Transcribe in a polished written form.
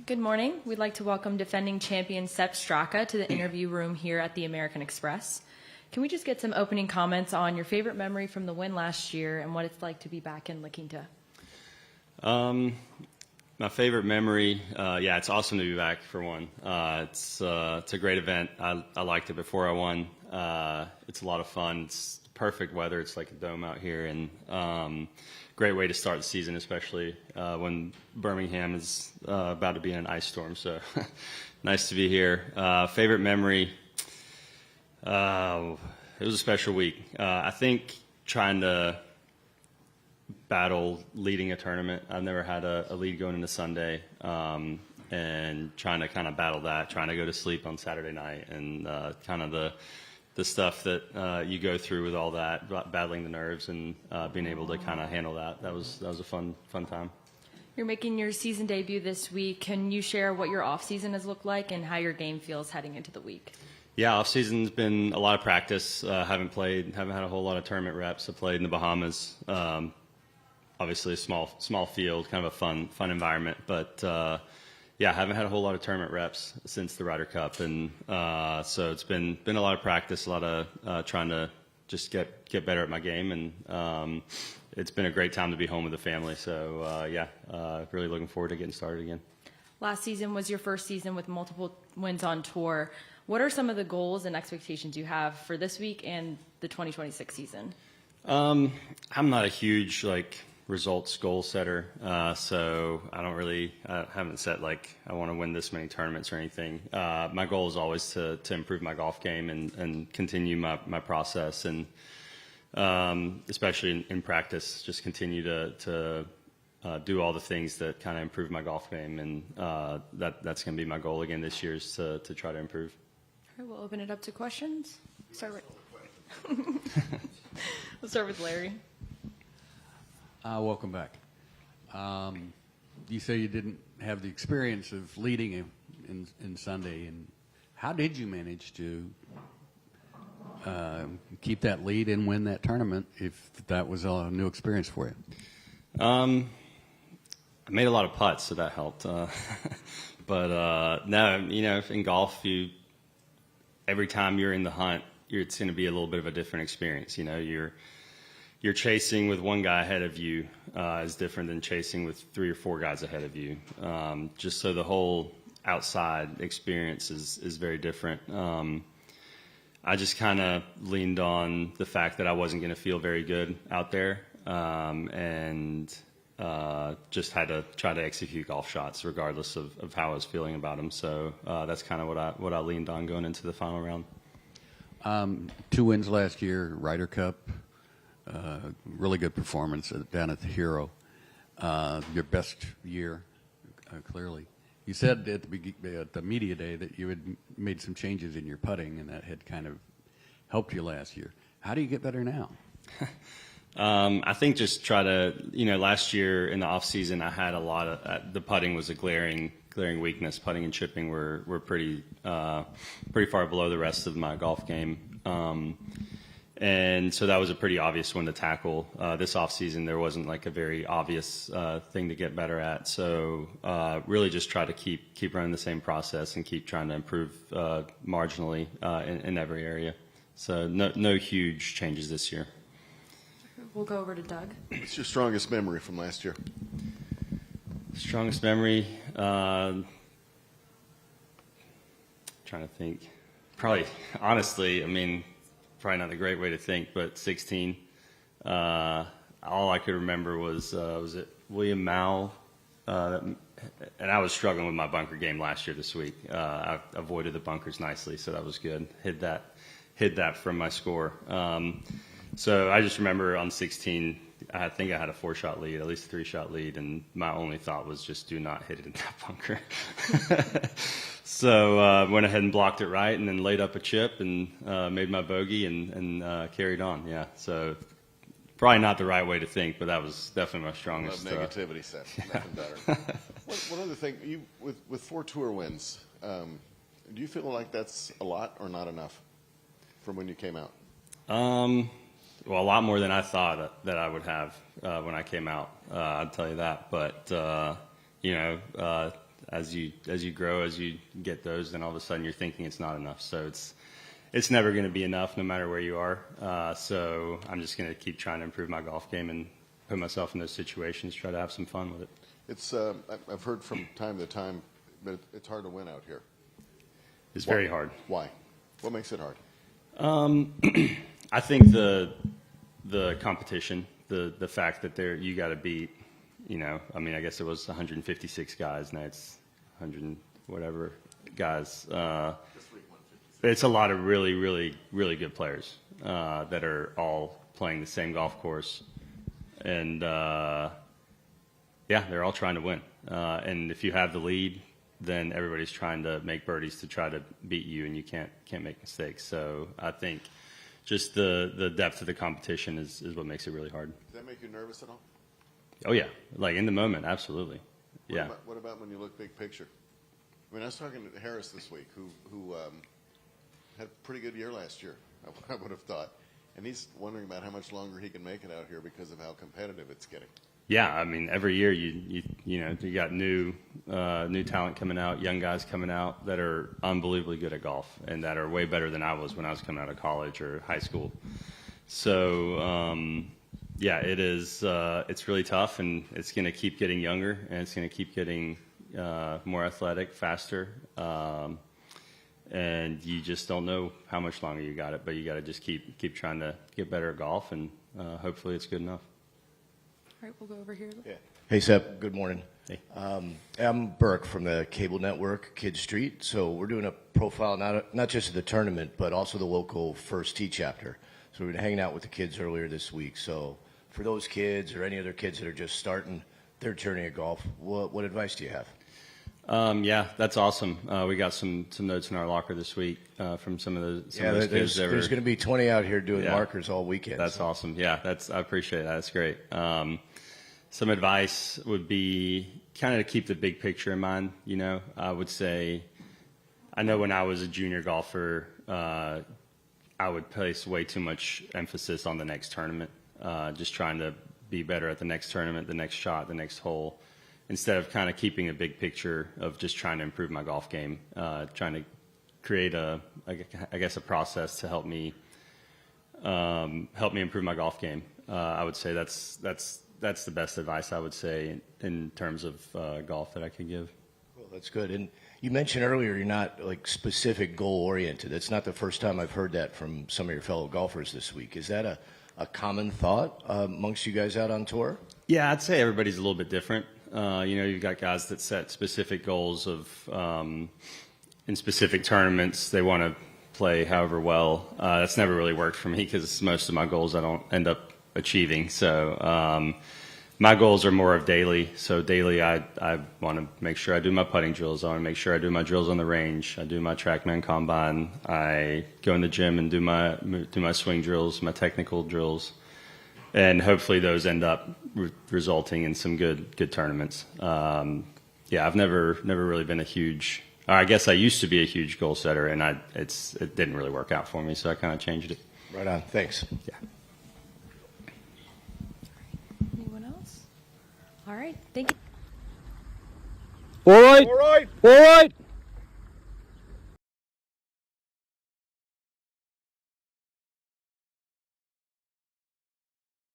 Good morning. We'd like to welcome defending champion Sepp Straka to the interview room here at the American Express. Can we just get some opening comments on your favorite memory from the win last year and what it's like to be back in La Quinta? My favorite memory, it's awesome to be back for one. It's a great event. I liked it before I won. It's a lot of fun. It's perfect weather. It's like a dome out here, and great way to start the season, especially when Birmingham is about to be in an ice storm. So nice to be here. Favorite memory, it was a special week. I think trying to battle leading a tournament. I've never had a lead going into Sunday, and trying to kind of battle that, trying to go to sleep on Saturday night, and kind of the stuff that you go through with all that, battling the nerves and being able to kind of handle that. That was a fun time. You're making your season debut this week. Can you share what your off season has looked like and how your game feels heading into the week? Yeah, off season's been a lot of practice. Haven't had a whole lot of tournament reps. I played in the Bahamas. Obviously a small field, kind of a fun environment, but I haven't had a whole lot of tournament reps since the Ryder Cup, and so it's been a lot of practice, a lot of trying to just get better at my game, and it's been a great time to be home with the family. So really looking forward to getting started again. Last season was your first season with multiple wins on tour. What are some of the goals and expectations you have for this week and the 2026 season? I'm not a huge results goal setter, so I haven't set I want to win this many tournaments or anything. My goal is always to improve my golf game and continue my process, and especially in practice, just continue to do all the things that kind of improve my golf game, and that's going to be my goal again this year, is to try to improve. All right, we'll open it up to questions. We'll start with Larry. Welcome back. You say you didn't have the experience of leading in Sunday, and how did you manage to keep that lead and win that tournament if that was a new experience for you? I made a lot of putts, so that helped. But no, in golf, every time you're in the hunt, it's going to be a little bit of a different experience. You're chasing with one guy ahead of you is different than chasing with 3 or 4 guys ahead of you. Just so the whole outside experience is very different. I just kind of leaned on the fact that I wasn't going to feel very good out there, and just had to try to execute golf shots regardless of how I was feeling about them. So that's kind of what I leaned on going into the final round. 2 wins last year, Ryder Cup. Really good performance down at the Hero. Your best year, clearly. You said at the media day that you had made some changes in your putting, and that had kind of helped you last year. How do you get better now? I think just try to, last year in the off season, I had a lot of the putting was a glaring weakness. Putting and chipping were pretty far below the rest of my golf game. And so that was a pretty obvious one to tackle. This off season, there wasn't a very obvious thing to get better at. So really just try to keep running the same process and keep trying to improve marginally in every area. So no huge changes this year. We'll go over to Doug. What's your strongest memory from last year? Strongest memory? Trying to think. Probably, honestly, probably not a great way to think, but 16. All I could remember was it William Mao? And I was struggling with my bunker game last year this week. I avoided the bunkers nicely, so that was good. Hid that from my score. So I just remember on 16, I think I had a 4-shot lead, at least a 3-shot lead, and my only thought was just do not hit it in that bunker. So went ahead and blocked it right, and then laid up a chip and made my bogey and carried on. Yeah, so probably not the right way to think, but that was definitely my strongest. Negativity, Seth. Nothing better. One other thing, with 4 tour wins, do you feel like that's a lot or not enough from when you came out? Well, a lot more than I thought that I would have when I came out. I'd tell you that. But as you grow, as you get those, then all of a sudden you're thinking it's not enough. So it's never going to be enough no matter where you are. So I'm just going to keep trying to improve my golf game and put myself in those situations, try to have some fun with it. It's I've heard from time to time, but it's hard to win out here. It's very hard. Why? What makes it hard? I think the competition, the fact that you got to beat, I mean, I guess it was 156 guys, now it's 100 and whatever guys. It's a lot of really, really, really good players that are all playing the same golf course, and they're all trying to win. And if you have the lead, then everybody's trying to make birdies to try to beat you, and you can't make mistakes. So I think just the depth of the competition is what makes it really hard. Does that make you nervous at all? Oh yeah, like in the moment, absolutely. Yeah. What about when you look big picture? I mean, I was talking to Harris this week, who had a pretty good year last year, I would have thought, and he's wondering about how much longer he can make it out here because of how competitive it's getting. Yeah, I mean, every year you got new talent coming out, young guys coming out that are unbelievably good at golf and that are way better than I was when I was coming out of college or high school. So it is. It's really tough, and it's going to keep getting younger, and it's going to keep getting more athletic, faster, and you just don't know how much longer you got it. But you got to just keep trying to get better at golf, and hopefully it's good enough. All right, we'll go over here. Yeah. Hey, Sepp. Good morning. Hey. I'm Burke from the cable network, Kid Street. So we're doing a profile not just of the tournament, but also the local First Tee chapter. So we've been hanging out with the kids earlier this week. So for those kids or any other kids that are just starting their journey of golf, what advice do you have? That's awesome. We got some notes in our locker this week from some of those There's kids. going to be 20 out here doing markers all weekend. That's awesome. Yeah, I appreciate that. That's great. Some advice would be kind of to keep the big picture in mind. I would say, I know when I was a junior golfer, I would place way too much emphasis on the next tournament, just trying to be better at the next tournament, the next shot, the next hole, instead of kind of keeping a big picture of just trying to improve my golf game, trying to create a process to help me improve my golf game. I would say that's the best advice I would say in terms of golf that I could give. Well, that's good. And you mentioned earlier you're not specific goal oriented. That's not the first time I've heard that from some of your fellow golfers this week. Is that a common thought amongst you guys out on tour? Yeah, I'd say everybody's a little bit different. You've got guys that set specific goals of in specific tournaments. They want to play however well. That's never really worked for me because most of my goals I don't end up achieving. So my goals are more of daily. So daily, I want to make sure I do my putting drills. I want to make sure I do my drills on the range. I do my TrackMan combine. I go in the gym and do my swing drills, my technical drills. And hopefully those end up resulting in some good tournaments. I've never really been a huge. I guess I used to be a huge goal setter, and it didn't really work out for me, so I kind of changed it. Right on. Thanks. Yeah. Anyone else? All right, thank you. All right. All right. All right.